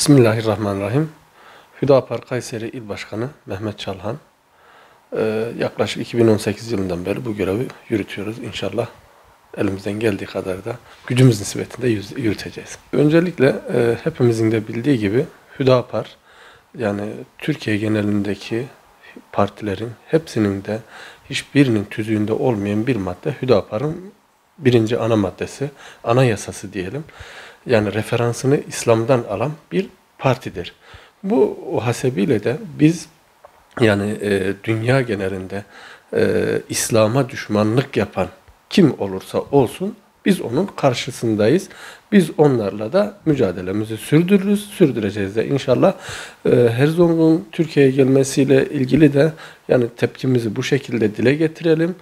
Bismillahirrahmanirrahim. Hüdapar Kayseri İl Başkanı Mehmet Çalhan. Yaklaşık 2018 yılından beri bu görevi yürütüyoruz. İnşallah elimizden geldiği kadar da gücümüz nispetinde yürüteceğiz. Öncelikle hepimizin de bildiği gibi Hüdapar, yani Türkiye genelindeki partilerin hepsinin de hiçbirinin tüzüğünde olmayan bir madde Hüdapar'ın birinci ana maddesi, anayasası diyelim. Yani referansını İslam'dan alan bir partidir. Bu hasebiyle de biz yani dünya genelinde İslam'a düşmanlık yapan kim olursa olsun biz onun karşısındayız. Biz onlarla da mücadelemizi sürdürürüz, sürdüreceğiz de inşallah. Herzog'un Türkiye'ye gelmesiyle ilgili de yani tepkimizi bu şekilde dile getirelim.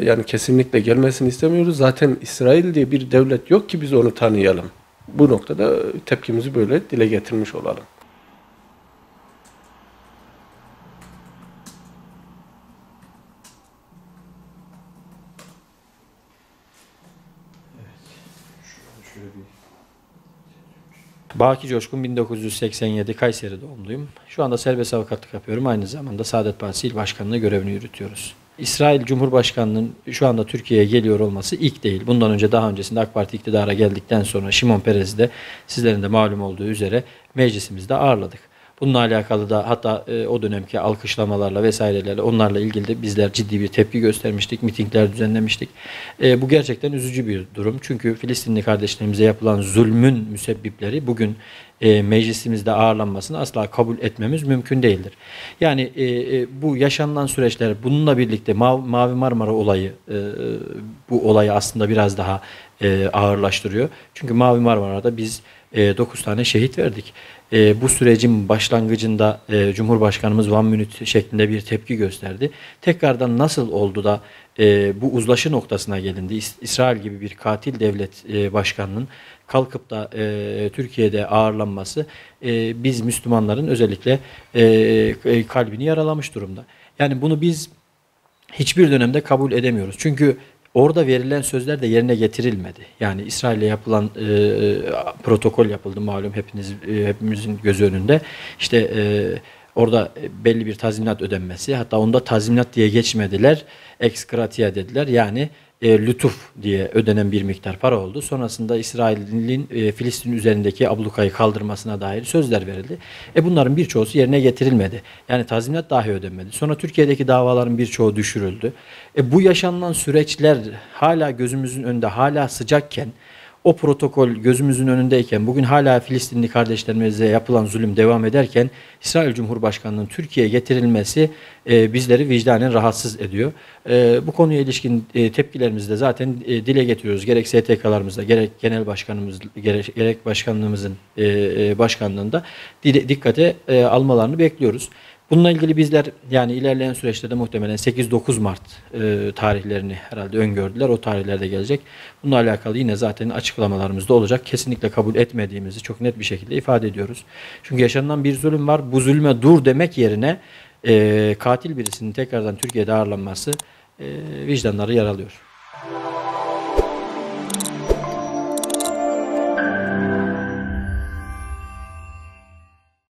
Yani kesinlikle gelmesini istemiyoruz. Zaten İsrail diye bir devlet yok ki biz onu tanıyalım. Bu noktada tepkimizi böyle dile getirmiş olalım. Baki Coşkun, 1987 Kayseri doğumluyum. Şu anda serbest avukatlık yapıyorum. Aynı zamanda Saadet Partisi İl Başkanlığı görevini yürütüyoruz. İsrail Cumhurbaşkanı'nın şu anda Türkiye'ye geliyor olması ilk değil. Bundan önce daha öncesinde AK Parti iktidara geldikten sonra Şimon Perez'i de sizlerin de malum olduğu üzere meclisimizde ağırladık. Bununla alakalı da hatta o dönemki alkışlamalarla vesairelerle onlarla ilgili de bizler ciddi bir tepki göstermiştik, mitingler düzenlemiştik. Bu gerçekten üzücü bir durum. Çünkü Filistinli kardeşlerimize yapılan zulmün müsebbipleri bugün meclisimizde ağırlanmasını asla kabul etmemiz mümkün değildir. Yani bu yaşanılan süreçler bununla birlikte Mavi Marmara olayı bu olayı aslında biraz daha ağırlaştırıyor. Çünkü Mavi Marmara'da biz 9 tane şehit verdik. Bu sürecin başlangıcında Cumhurbaşkanımız One Minute şeklinde bir tepki gösterdi. Tekrardan nasıl oldu da bu uzlaşı noktasına gelindi? İsrail gibi bir katil devlet başkanının kalkıp da Türkiye'de ağırlanması biz Müslümanların özellikle kalbini yaralamış durumda. Yani bunu biz hiçbir dönemde kabul edemiyoruz. Çünkü orada verilen sözler de yerine getirilmedi. Yani İsrail'le yapılan protokol yapıldı malum hepimizin gözü önünde. İşte orada belli bir tazminat ödenmesi, hatta onda tazminat diye geçmediler, ex gratia dediler. Yani lütuf diye ödenen bir miktar para oldu. Sonrasında İsrail'in Filistin üzerindeki ablukayı kaldırmasına dair sözler verildi. Bunların birçoğusu yerine getirilmedi. Yani tazminat dahi ödenmedi. Sonra Türkiye'deki davaların birçoğu düşürüldü. Bu yaşanılan süreçler hala gözümüzün önünde, hala sıcakken, o protokol gözümüzün önündeyken, bugün hala Filistinli kardeşlerimize yapılan zulüm devam ederken İsrail Cumhurbaşkanı'nın Türkiye'ye getirilmesi bizleri vicdanen rahatsız ediyor. Bu konuya ilişkin tepkilerimizi de zaten dile getiriyoruz. Gerek STK'larımızda, gerek genel başkanımız, gerek başkanlığımızın başkanlığında dikkate almalarını bekliyoruz. Bununla ilgili bizler yani ilerleyen süreçte de muhtemelen 8-9 Mart tarihlerini herhalde öngördüler. O tarihlerde gelecek. Bununla alakalı yine zaten açıklamalarımız da olacak. Kesinlikle kabul etmediğimizi çok net bir şekilde ifade ediyoruz. Çünkü yaşanılan bir zulüm var. Bu zulme dur demek yerine katil birisinin tekrardan Türkiye'de ağırlanması vicdanları yaralıyor.